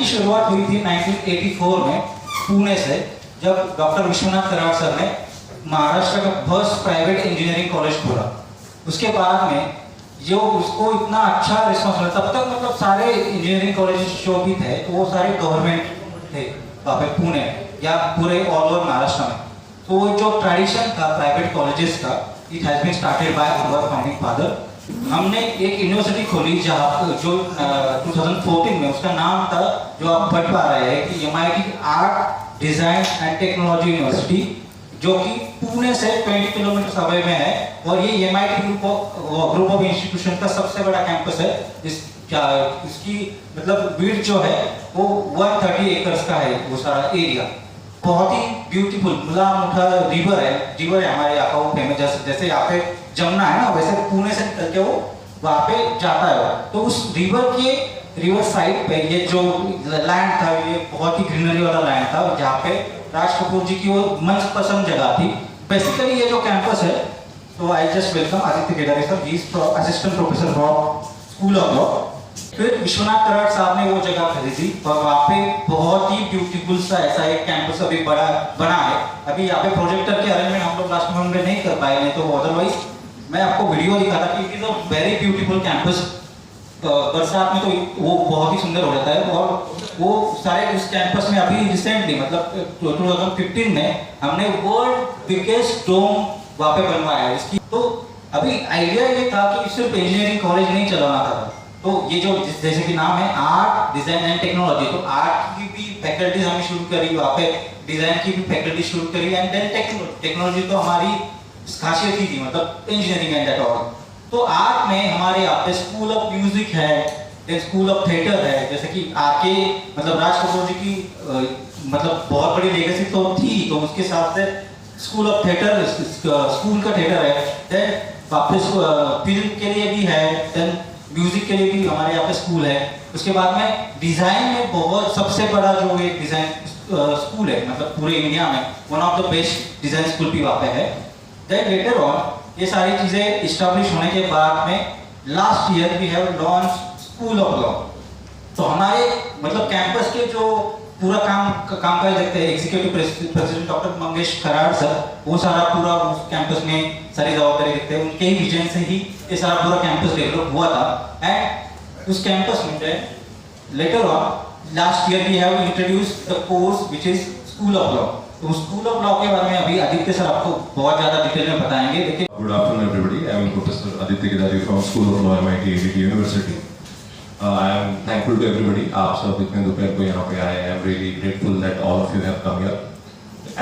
शुरुआत हुई थी 1984 में पुणे से, जब डॉक्टर विश्वनाथ कराड़ सर ने महाराष्ट्र का फर्स्ट प्राइवेट इंजीनियरिंग कॉलेज खोला। उसके बाद में जो उसको इतना अच्छा रिस्पॉन्स मिला, तब तक मतलब सारे इंजीनियरिंग कॉलेज जो भी थे तो वो सारे गवर्नमेंट थे वहाँ पे पुणे या पूरे ऑल ओवर महाराष्ट्र में। तो वो जो ट्रेडिशन था प्राइवेट कॉलेजेस का, it has been started by our founding father. हमने एक यूनिवर्सिटी खोली जहाँ जो 2014 में, उसका नाम था जो आप पढ़ पा रहे हैं कि MIT art design and technology university, जो कि पुणे से 20 किलोमीटर अवे में है। और ये MIT ग्रुप ऑफ इंस्टीट्यूशन का सबसे बड़ा कैंपस है। इसकी मतलब विड्थ जो है वो 130 एकर्स का है वो सारा एरिया। बहुत ही ब्यूटीफुल मुला मुठा रिवर है हमारे यहाँ का, वो फेमस। जैसे यहाँ पे जमुना है ना, वैसे पुणे से निकल के वो वहाँ पे जाता है। तो उस रिवर साइड पे ये जो लैंड था, ये बहुत ही ग्रीनरी वाला लैंड था, जहाँ पे राज कपूर जी की वो मनपसंद जगह थी। बेसिकली ये जो कैंपस है, तो I just welcome Aditya Kedare sir, he is assistant professor from school of law. फिर विश्वनाथ कराड़ साहब ने वो जगह खरीदी और वहाँ पे बहुत ही ब्यूटीफुल सा ऐसा एक कैंपस अभी बड़ा बना है। अभी यहाँ पे प्रोजेक्टर के अरेंजमेंट हम लोग लास्ट में नहीं कर पाए, नहीं तो अदरवाइज मैं आपको वीडियो दिखाता कि it is a very beautiful campus. बरसात में तो वो बहुत ही सुंदर हो जाता है। और वो सारे उस कैंपस में अभी रिसेंटली मतलब 2015 में हमने वर्ल्ड बिगेस्ट डोम वहाँ पे बनवाया है इसकी। तो अभी आइडिया ये था कि सिर्फ इंजीनियरिंग कॉलेज नहीं चलाना था, तो ये जो जैसे कि नाम है आर्ट डिजाइन एंड टेक्नोलॉजी, तो आर्ट की भी फैकल्टीज हमने शुरू करी वहाँ पे, डिजाइन की भी फैकल्टी शुरू करी, एंड देन टेक्नोलॉजी तो हमारी खासियत ही थी, मतलब इंजीनियरिंग एंड दैट ऑल। तो आर्ट में हमारे यहाँ पे स्कूल ऑफ म्यूजिक है, देन स्कूल ऑफ थिएटर है, जैसे कि आके मतलब राज कपूर जी की मतलब बहुत बड़ी लेगेसी तो थी, तो उसके साथ से स्कूल ऑफ थिएटर, स्कूल का थिएटर है, देन वापस फिल्म के लिए भी है, देन म्यूजिक के लिए भी हमारे यहाँ पे स्कूल है। उसके बाद में डिजाइन में बहुत सबसे बड़ा जो एक डिजाइन स्कूल है, मतलब पूरे इंडिया में one of the best design school भी वहाँ पे है। देन लेटर ऑन ये सारी चीजें इस्टेब्लिश होने के बाद में last year we have launch school of law. तो हमारे मतलब कैंपस के जो पूरा कामकाज देखते हैं, executive president doctor Mangesh Karad sir, वो सारा पूरा उस कैंपस में सारी जवाबदारी देखते हैं। उनके ही विजन से ही ये सारा पूरा कैंपस डेवलप हुआ था। एंड उस कैंपस में later on last year we have introduced the course which is school of law. तो स्कूल ऑफ लॉ के बारे में अभी आदित्य सर आपको बहुत ज्यादा डिटेल में बताएंगे। देखिए, good afternoon everybody, I am professor Aditya Kedare from school of law MIT ADT university. I am thankful to everybody. आप सब इतने दोपहर को यहाँ पे आए। I am really grateful that all of you have come here.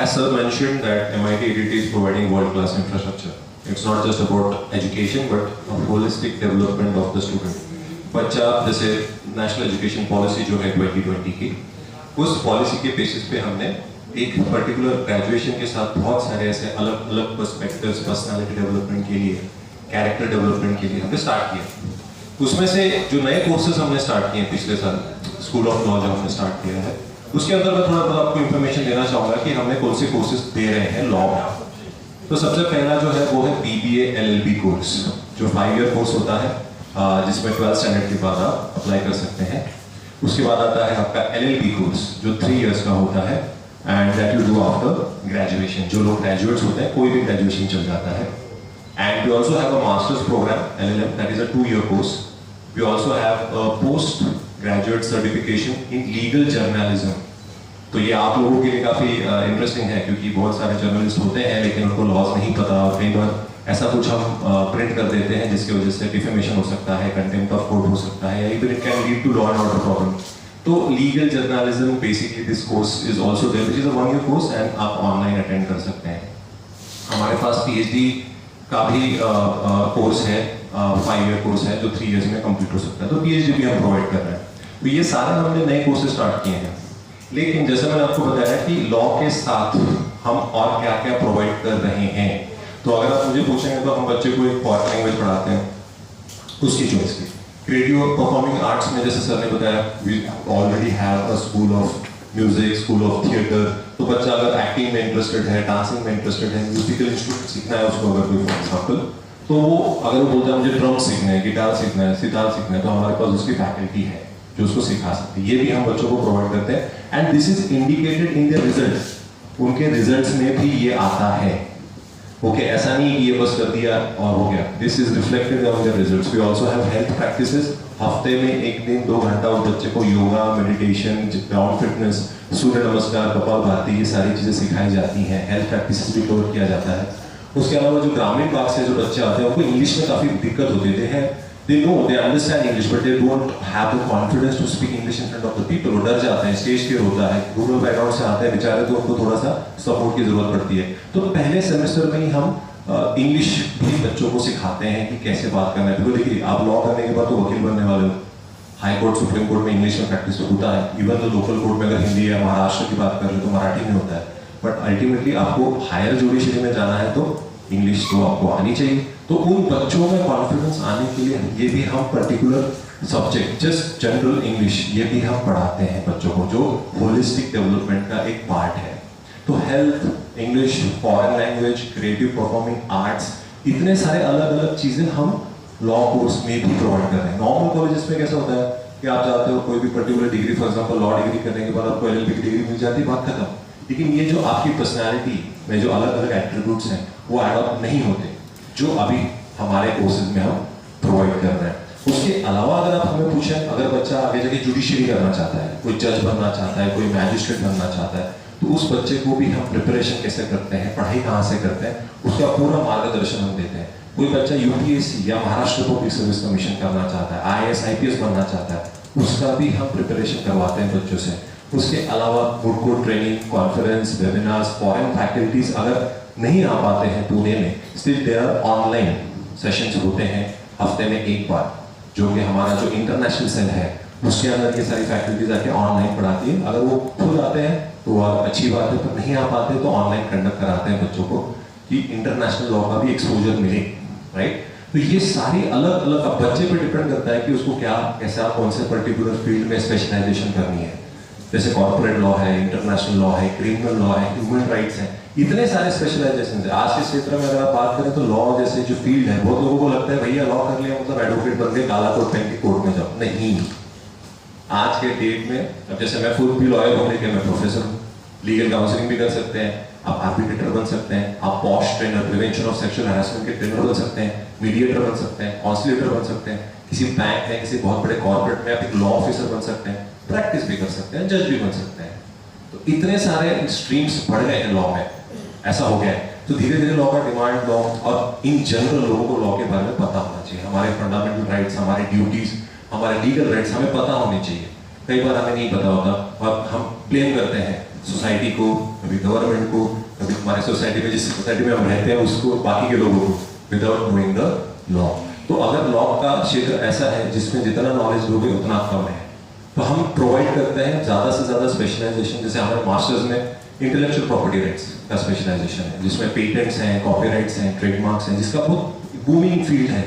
As sir mentioned that MIT ADT is providing world-class infrastructure. It's not just about education but a holistic development of the student. बच्चा जैसे national education policy जो है 2020 की, उस policy के basis पे हमने एक पर्टिकुलर ग्रेजुएशन के साथ बहुत सारे ऐसे अलग अलग पर्सपेक्टिव्स पर्सनालिटी डेवलपमेंट के लिए, कैरेक्टर डेवलपमेंट के लिए हमने स्टार्ट किया। उसमें से जो नए कोर्सेज हमने स्टार्ट किए पिछले साल, स्कूल ऑफ लॉ जो हमने स्टार्ट किया है, उसके अंदर मैं थोड़ा बहुत आपको इन्फॉर्मेशन देना चाहूँगा कि हमने कौन से कोर्सेज दे रहे हैं लॉ में। तो सबसे पहला जो है वो है BBA LLB कोर्स, जो 5 ईयर कोर्स होता है, जिसमें 12th स्टैंडर्ड के बाद आप अप्लाई कर सकते हैं। उसके बाद आता है आपका LLB कोर्स जो 3 इयर्स का होता है, and that you do after graduation. जो लोग ग्रेजुएट्स होते हैं, कोई भी ग्रेजुएशन चल जाता है। And we also have a master's program, LLM, that is a 2-year course. We also have a postgraduate certification in legal journalism. तो ये आप लोगों के लिए काफ़ी इंटरेस्टिंग है, क्योंकि बहुत सारे जर्नलिस्ट होते हैं लेकिन उनको लॉज नहीं पता, और कई बार ऐसा कुछ हम प्रिंट कर देते हैं जिसकी वजह से डिफेमेशन हो सकता है, कंटेम्प्ट ऑफ कोर्ट हो सकता है, या even it can lead to law and order problem. तो legal journalism basically this course is also there, which is a 1-year course, and आप ऑनलाइन अटेंड कर सकते हैं। हमारे पास PhD का भी कोर्स है, 5 ईयर कोर्स है जो 3 इयर्स में कंप्लीट हो सकता है। तो PhD भी हम प्रोवाइड कर रहे हैं। तो ये सारे हमने नए कोर्सेज स्टार्ट किए हैं। लेकिन जैसे मैंने आपको बताया कि लॉ के साथ हम और क्या क्या प्रोवाइड कर रहे हैं, तो अगर आप मुझे पूछेंगे तो हम बच्चे को एक फॉरेन लैंग्वेज पढ़ाते हैं, उसकी चॉइस की। क्रिएटिव और परफॉर्मिंग आर्ट्स में जैसे सर ने बताया, we already have a school of music, school of theatre. तो बच्चा अगर एक्टिंग में इंटरेस्टेड है, डांसिंग में इंटरेस्टेड है, म्यूजिकल इंस्ट्रूमेंट सीखना है उसको, अगर कोई फॉर एग्जाम्पल, तो वो अगर वो बोलता है मुझे ड्रम सीखना है, गिटार सीखना है, सितार सीखना है, तो हमारे पास उसकी फैकल्टी है। जो उसको सिखा सकते हैं। ये भी हम बच्चों को प्रोवाइड करते हैं, and this is indicated in their results. उनके रिजल्ट्स में भी ये आता है। ओके, ऐसा नहीं कि ये बस कर दिया और हो गया। This is reflected on their results. We also have health practices. हफ्ते में 1 दिन 2 घंटा उस बच्चे को yoga, meditation, ground fitness, surya namaskar, kapalbhati, ये सारी चीजें सिखाई जाती हैं। हेल्थ प्रैक्टिसेस भी कवर किया जाता है। उसके अलावा जो ग्रामीण भाग से जो बच्चे आते हैं उनको इंग्लिश में काफी दिक्कत होती है। They know, they understand English, but they don't have the confidence to speak English in front of the people. वो डर जाते हैं, स्टेज फियर होता है, रूरल बैकग्राउंड से आते हैं बेचारे, तो उनको थोड़ा सा सपोर्ट की जरूरत पड़ती है। तो पहले सेमेस्टर में ही हम इंग्लिश भी बच्चों को सिखाते हैं कि कैसे बात करना है। बिल्कुल देखिए, आप लॉ करने के बाद तो वकील बनने वाले हो, हाई कोर्ट, सुप्रीम कोर्ट में इंग्लिश में प्रैक्टिस होता है। इवन तो लोकल कोर्ट में अगर हिंदी या महाराष्ट्र की बात कर रहे तो मराठी में होता है। बट अल्टीमेटली आपको हायर जुडिशरी में जाना है तो इंग्लिश तो आपको आनी चाहिए। तो उन बच्चों में कॉन्फिडेंस आने के लिए ये भी हम particular subject, just general English, ये भी हम पढ़ाते हैं बच्चों को, जो होलिस्टिक डेवलपमेंट का एक पार्ट है। तो health, English, foreign language, creative performing arts, इतने सारे अलग अलग चीजें हम लॉ कोर्स में भी प्रोवाइड कर रहे हैं। नॉर्मल कॉलेजेस में कैसा होता है कि आप जाते हो कोई भी particular degree, for example law degree करने के बाद आपको LLB की डिग्री मिल जाती है, बात खत्म। लेकिन ये जो आपकी पर्सनैलिटी में जो अलग अलग एट्रीब्यूट्स हैं वो एडॉप्ट नहीं होते, जो अभी हमारे कोर्सेज में हम प्रोवाइड कर रहे हैं। उसके अलावा अगर आप हमें पूछें, अगर बच्चा आगे जाके जुडिशरी करना चाहता है, कोई जज बनना चाहता है, कोई मैजिस्ट्रेट बनना चाहता है, तो उस बच्चे को भी हम प्रिपरेशन कैसे करते हैं, पढ़ाई कहाँ से करते हैं, उसका पूरा मार्गदर्शन हम देते हैं। कोई बच्चा UPSC या महाराष्ट्र पब्लिक सर्विस कमीशन करना चाहता है, IAS IPS बनना चाहता है, उसका भी हम प्रिपरेशन करवाते हैं बच्चों से। उसके अलावा उनको training, conference, webinars, foreign faculties अगर नहीं आ पाते हैं पुणे में, still there are online sessions होते हैं हफ्ते में 1 बार, जो कि हमारा जो इंटरनेशनल सेल है उसके अंदर ये सारी फैकल्टीज आके ऑनलाइन पढ़ाती है। अगर वो खुद आते हैं तो अच्छी बात है, पर नहीं आ पाते तो ऑनलाइन कंडक्ट कराते हैं बच्चों को, कि इंटरनेशनल लॉ का भी एक्सपोजर मिले, राइट। तो ये सारी अलग अलग, अब बच्चे पे डिपेंड करता है कि उसको क्या, कैसा, कौन से पर्टिकुलर फील्ड में स्पेशलाइजेशन करनी है। जैसे कॉर्पोरेट लॉ है, इंटरनेशनल लॉ है, क्रिमिनल लॉ है, ह्यूमन राइट्स है, इतने सारे स्पेशलाइजेशन है। आज के क्षेत्र में अगर आप बात करें तो लॉ जैसे जो फील्ड है, बहुत लोगों को लगता है भैया लॉ कर लिया मतलब एडवोकेट बन गए, काला कोट पहन के कोर्ट में जाओ। नहीं, आज के डेट में, अब जैसे मैं खुद भी लॉयर हूँ लेकिन मैं प्रोफेसर हूँ, लीगल काउंसलिंग भी कर सकते हैं, आप आर्बिट्रेटर बन सकते हैं, आप posh trainer, prevention of sexual harassment के ट्रेनर बन सकते हैं, मीडिएटर बन सकते हैं, कॉन्सिलेटर बन सकते हैं, किसी बैंक में, किसी बहुत बड़े कॉर्पोरेट में आप एक लॉ ऑफिसर बन सकते हैं, प्रैक्टिस भी कर सकते हैं, जज भी बन सकते हैं। तो इतने सारे स्ट्रीम्स बढ़ गए हैं लॉ में, ऐसा हो गया है। तो धीरे धीरे लॉ का डिमांड, लॉ और इन जनरल लोगों को लॉ के बारे में पता होना चाहिए। हमारे फंडामेंटल राइट्स, हमारे ड्यूटीज, हमारे लीगल राइट्स हमें पता होने चाहिए। कई बार हमें नहीं पता होता और हम ब्लेम करते हैं सोसाइटी को, कभी गवर्नमेंट को, कभी हमारे सोसाइटी में, जिस सोसाइटी में हम रहते हैं उसको, बाकी के लोगों को, विदाउट नोइंग द लॉ। तो अगर लॉ का क्षेत्र ऐसा है जिसमें जितना नॉलेज लोगे उतना कम है, तो हम प्रोवाइड करते हैं ज़्यादा से ज़्यादा स्पेशलाइजेशन। जैसे हमारे मास्टर्स में इंटेलेक्चुअल प्रॉपर्टी राइट्स का स्पेशलाइजेशन है, जिसमें पेटेंट्स हैं, कॉपीराइट्स हैं, ट्रेडमार्क्स हैं, जिसका बहुत बूमिंग फील्ड है,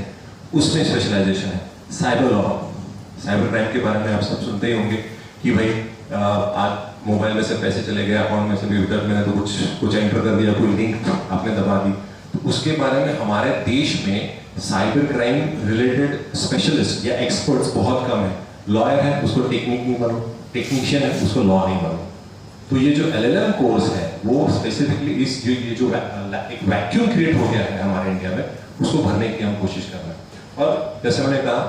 उसमें स्पेशलाइजेशन है। साइबर लॉ, साइबर क्राइम के बारे में आप सब सुनते ही होंगे कि भाई आज मोबाइल में से पैसे चले गए, अकाउंट में से भी विदाउट, मैंने तो कुछ एंटर कर दिया, कोई लिंक आपने दबा दी, तो उसके बारे में हमारे देश में साइबर क्राइम रिलेटेड स्पेशलिस्ट या एक्सपर्ट्स बहुत कम है। लॉयर है उसको टेक्निक नहीं मालूम, टेक्नीशियन है उसको लॉ नहीं मालूम। तो ये जो LLM कोर्स है वो स्पेसिफिकली इस ये जो एक वैक्यूम क्रिएट हो गया है हमारे इंडिया में, उसको भरने की हम कोशिश कर रहे हैं। और जैसे मैंने कहा,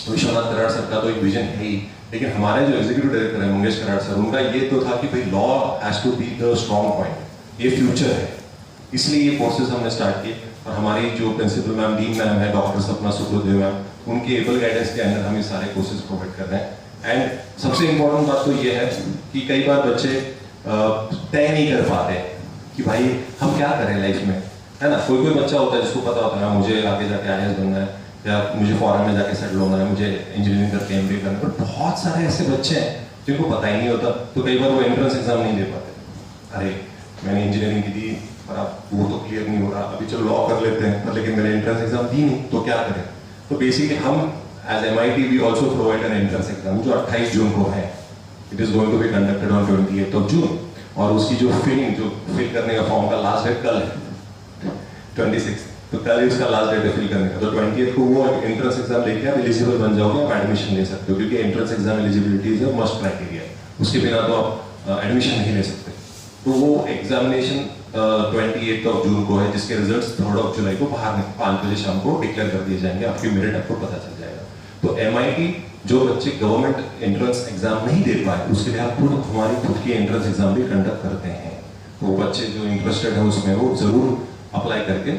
विश्वनाथ कराड़ सर का तो एक विजन है ही, लेकिन हमारे जो एग्जीक्यूटिव डायरेक्टर है मंगेश कराड़ सर, उनका ये तो था कि भाई law has to be the strong point, ये फ्यूचर है, इसलिए ये कोर्सेज हमने स्टार्ट किए। और हमारी जो प्रिंसिपल मैम, डीन मैम है, डॉक्टर सपना सुब्रदेव मैम, उनके एबल गाइडेंस के अंदर हम ये सारे कोर्सेज प्रोवाइड कर रहे हैं। एंड सबसे इम्पोर्टेंट बात तो ये है कि कई बार बच्चे तय नहीं कर पाते कि भाई हम क्या करें लाइफ में, है ना। कोई बच्चा होता है जिसको पता होता है मुझे आगे जाके IAS बनना है, या मुझे फॉरेन में जाके सेटल होना है, मुझे इंजीनियरिंग करके MBA करना है, पर बहुत सारे ऐसे बच्चे हैं जिनको पता ही नहीं होता। तो कई बार वो एंट्रेंस एग्जाम नहीं दे पाते। अरे मैंने इंजीनियरिंग की थी पर अब वो तो क्लियर नहीं हो रहा, अभी चलो लॉ कर लेते हैं, पर लेकिन मैंने एंट्रेंस एग्जाम दी नहीं, तो क्या करें। तो बेसिकली हम as MIT we also provide an entrance exam जो 28 जून को है। It is going to be conducted on 28 June, और उसकी जो फिल करने का फॉर्म का लास्ट डेट कल है 26। तो कल ही उसका लास्ट डेट है फिल करने का, तो 20th को वो एंट्रेंस एग्जाम लेके आप एलिजिबल बन जाओगे, आप एडमिशन ले सकते हो, क्योंकि entrance exam eligibility is a must criteria, उसके बिना तो आप एडमिशन नहीं ले सकते। तो वो एग्जामिनेशन 28 जून को है, जिसके रिजल्ट्स 3 जुलाई को बाहर 5 बजे शाम को डिक्लेयर कर दिए जाएंगे, आपकी मेरिट आपको पता चल जाएगा। तो MIT जो बच्चे गवर्नमेंट एंट्रेंस एग्जाम नहीं दे पाए, उसके लिए आप हमारी खुद की एंट्रेंस एग्जाम भी कंडक्ट करते हैं। तो बच्चे जो इंटरेस्टेड है उसमें वो जरूर अप्लाई करके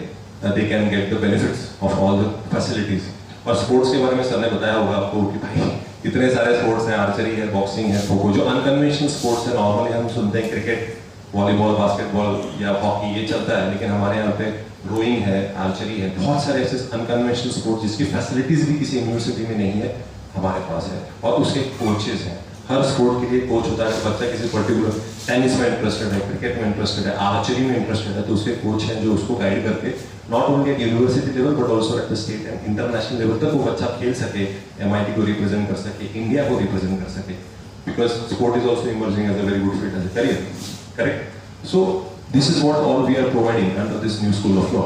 they can get the benefits of all the facilities। और स्पोर्ट्स के बारे में सर ने बताया होगा आपको कि भाई इतने सारे स्पोर्ट्स हैं, आर्चरी है, बॉक्सिंग है, खो खो, जो अनकन्वेंशनल स्पोर्ट्स है। नॉर्मली हम सुनते हैं क्रिकेट, वॉलीबॉल, बास्केटबॉल या हॉकी, ये चलता है, लेकिन हमारे यहाँ पे रोइंग है, आर्चरी है, बहुत सारे ऐसे अनकन्वेंशनल स्पोर्ट्स जिसकी फैसिलिटीज भी किसी यूनिवर्सिटी में नहीं है, हमारे पास है। और उसके कोचेज हैं, हर स्पोर्ट के लिए कोच होता है। बच्चा किसी पर्टिकुलर टेनिस में इंटरेस्टेड है, क्रिकेट में इंटरेस्टेड है, आर्चरी में इंटरेस्टेड है, तो उसके कोच हैं जो उसको गाइड करके not only at university level but also at the state and international level तक वो बच्चा खेल सके, MIT को रिप्रेजेंट कर सके, इंडिया को रिप्रेजेंट कर सके, because sport is also emerging as a very good field as a career, correct. So this is what all we are providing under this new school of law.